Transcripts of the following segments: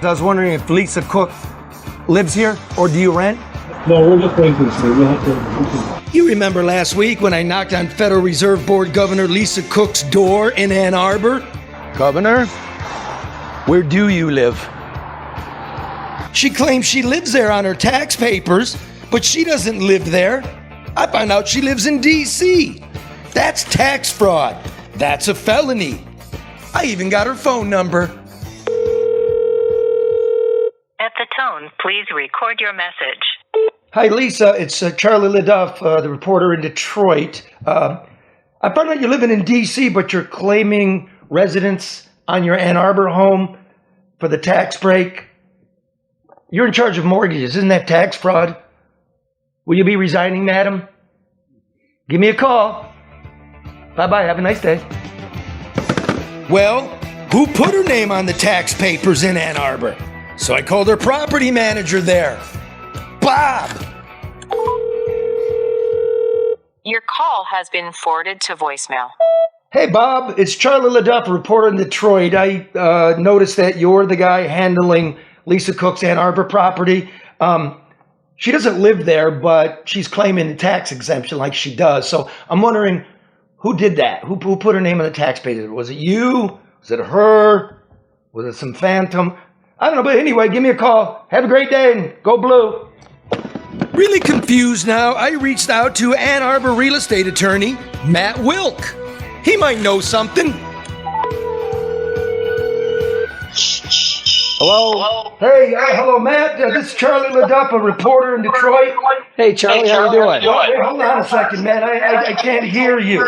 I was wondering if Lisa Cook lives here, or do you rent? No, we're just waiting to see. We'll have to. You remember last week when I knocked on Federal Reserve Board Governor Lisa Cook's door in Ann Arbor? Governor, where do you live? She claims she lives there on her tax papers, but she doesn't live there. I found out she lives in D.C. That's tax fraud. That's a felony. I even got her phone number. At the tone, please record your message. Hi, Lisa. It's Charlie LeDuff, the reporter in Detroit. I found out you're living in D.C., but you're claiming residence on your Ann Arbor home for the tax break. You're in charge of mortgages. Isn't that tax fraud? Will you be resigning, madam? Give me a call. Bye-bye. Have a nice day. Well, who put her name on the tax papers in Ann Arbor? So I called her property manager there. Bob! Your call has been forwarded to voicemail. Hey, Bob, it's Charlie LeDuff, reporter in Detroit. I noticed that you're the guy handling Lisa Cook's Ann Arbor property. She doesn't live there, but she's claiming the tax exemption like she does. So I'm wondering, who did that? Who put her name on the tax papers? Was it you? Was it her? Was it some phantom? I don't know, but anyway, give me a call. Have a great day and go blue. Really confused now, I reached out to Ann Arbor real estate attorney, Matt Wilk. He might know something. Hello? Hey, hello, Matt. This is Charlie LeDuff, a reporter in Detroit. Hey, Charlie, how you doing? Wait, hold on a second, man. I can't hear you.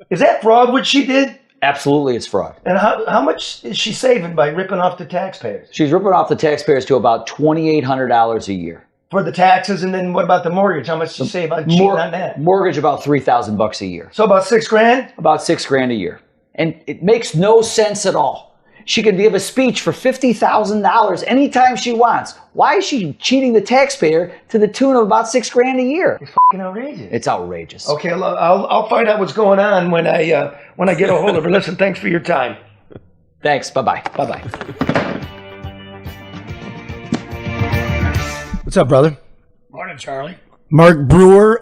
Is that fraud, what she did? Absolutely, it's fraud. And how much is she saving by ripping off the taxpayers? She's ripping off the taxpayers to about $2,800 a year. For the taxes, and then what about the mortgage? How much does she save on cheating on that? Mortgage about $3,000 a year. So about $6,000? About $6,000 a year. And it makes no sense at all. She can give a speech for $50,000 anytime she wants. Why is she cheating the taxpayer to the tune of about $6,000 a year? It's fucking outrageous. It's outrageous. Okay, I'll find out what's going on when I get a hold of her. Listen, thanks for your time. Thanks. Bye-bye. Bye-bye. What's up, brother? Morning, Charlie. Mark Brewer,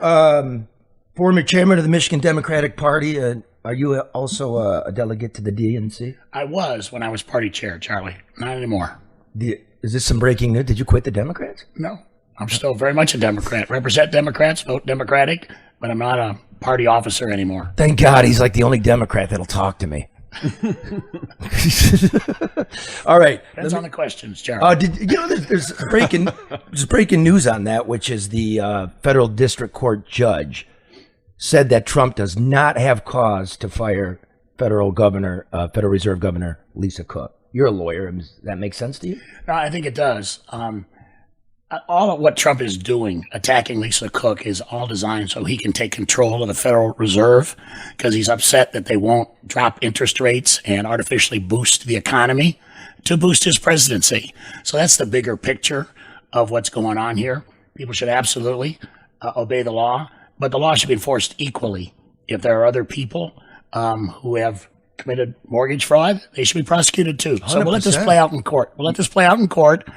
former chairman of the Michigan Democratic Party. Are you also a delegate to the DNC? I was when I was party chair, Charlie. Not anymore. Is this some breaking news? Did you quit the Democrats? No, I'm still very much a Democrat. Represent Democrats, vote Democratic, but I'm not a party officer anymore. Thank God he's like the only Democrat that'll talk to me. All right. Depends on the questions, Charlie. There's breaking news on that, which is the federal district court judge said that Trump does not have cause to fire Federal Reserve Governor Lisa Cook. You're a lawyer. Does that make sense to you? No, I think it does. All of what Trump is doing, attacking Lisa Cook, is all designed so he can take control of the Federal Reserve because he's upset that they won't drop interest rates and artificially boost the economy to boost his presidency. So that's the bigger picture of what's going on here. People should absolutely obey the law, but the law should be enforced equally. If there are other people who have committed mortgage fraud, they should be prosecuted too. 100%. So we'll let this play out in court.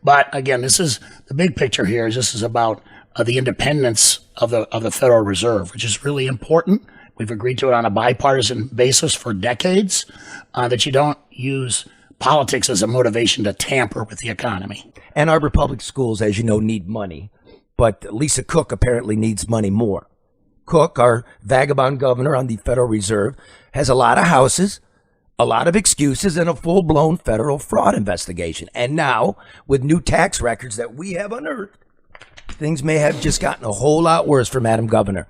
But again, this is the big picture here. This is about the independence of the Federal Reserve, which is really important. We've agreed to it on a bipartisan basis for decades, that you don't use politics as a motivation to tamper with the economy. Ann Arbor Public Schools, as you know, need money, but Lisa Cook apparently needs money more. Cook, our vagabond governor on the Federal Reserve, has a lot of houses, a lot of excuses, and a full-blown federal fraud investigation. And now, with new tax records that we have unearthed, things may have just gotten a whole lot worse for Madam Governor.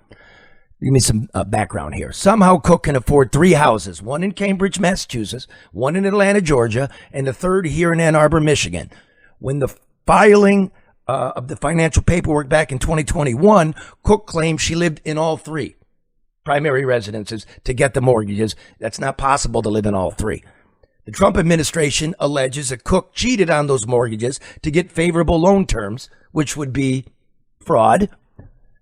Give me some background here. Somehow Cook can afford 3 houses, one in Cambridge, Massachusetts, one in Atlanta, Georgia, and the third here in Ann Arbor, Michigan. When the filing of the financial paperwork back in 2021, Cook claimed she lived in all 3 primary residences to get the mortgages. That's not possible to live in all 3. The Trump administration alleges that Cook cheated on those mortgages to get favorable loan terms, which would be fraud.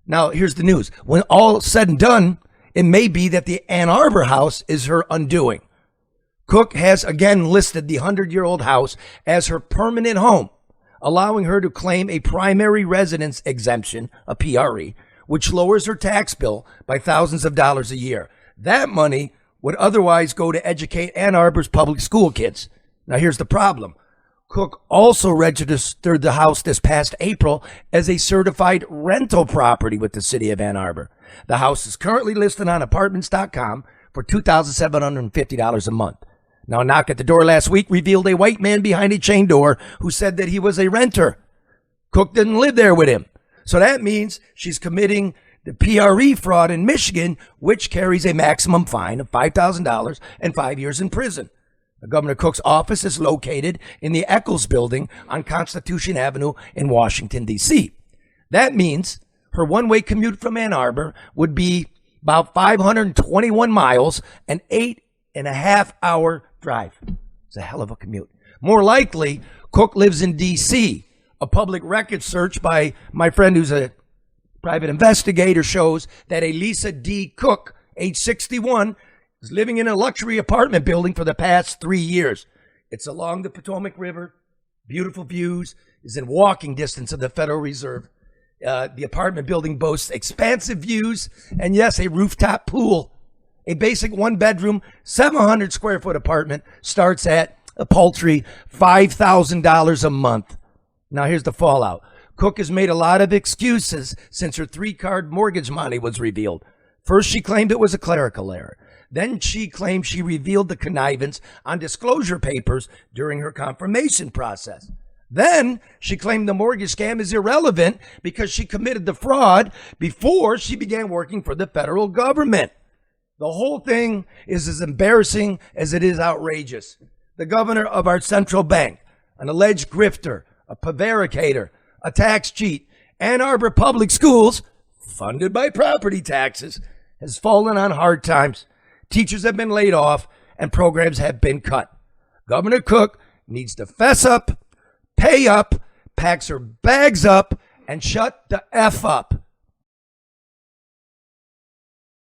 Now, here's the news. When all said and done, it may be that the Ann Arbor house is her undoing. Cook has again listed the 100-year-old house as her permanent home, allowing her to claim a primary residence exemption, a PRE, which lowers her tax bill by thousands of dollars a year. That money would otherwise go to educate Ann Arbor's public school kids. Now here's the problem. Cook also registered the house this past April as a certified rental property with the city of Ann Arbor. The house is currently listed on apartments.com for $2,750 a month. Now, a knock at the door last week revealed a white man behind a chain door who said that he was a renter. Cook didn't live there with him. So that means she's committing the PRE fraud in Michigan, which carries a maximum fine of $5,000 and 5 years in prison. Governor Cook's office is located in the Eccles building on Constitution Avenue in Washington, D.C. That means her one-way commute from Ann Arbor would be about 521 miles, an 8.5-hour drive. It's a hell of a commute. More likely, Cook lives in D.C. A public record search by my friend who's a private investigator shows that a Lisa D. Cook, age 61, is living in a luxury apartment building for the past 3 years. It's along the Potomac River, beautiful views, is in walking distance of the Federal Reserve. The apartment building boasts expansive views and, yes, a rooftop pool. A basic one-bedroom, 700 square foot apartment starts at a paltry $5,000 a month. Now, here's the fallout. Cook has made a lot of excuses since her 3-card mortgage money was revealed. First, she claimed it was a clerical error. Then she claimed she revealed the connivance on disclosure papers during her confirmation process. Then she claimed the mortgage scam is irrelevant because she committed the fraud before she began working for the federal government. The whole thing is as embarrassing as it is outrageous. The governor of our central bank, an alleged grifter, a prevaricator, a tax cheat, Ann Arbor Public Schools, funded by property taxes, has fallen on hard times. Teachers have been laid off and programs have been cut. Governor Cook needs to fess up, pay up, packs her bags up, and shut the F up.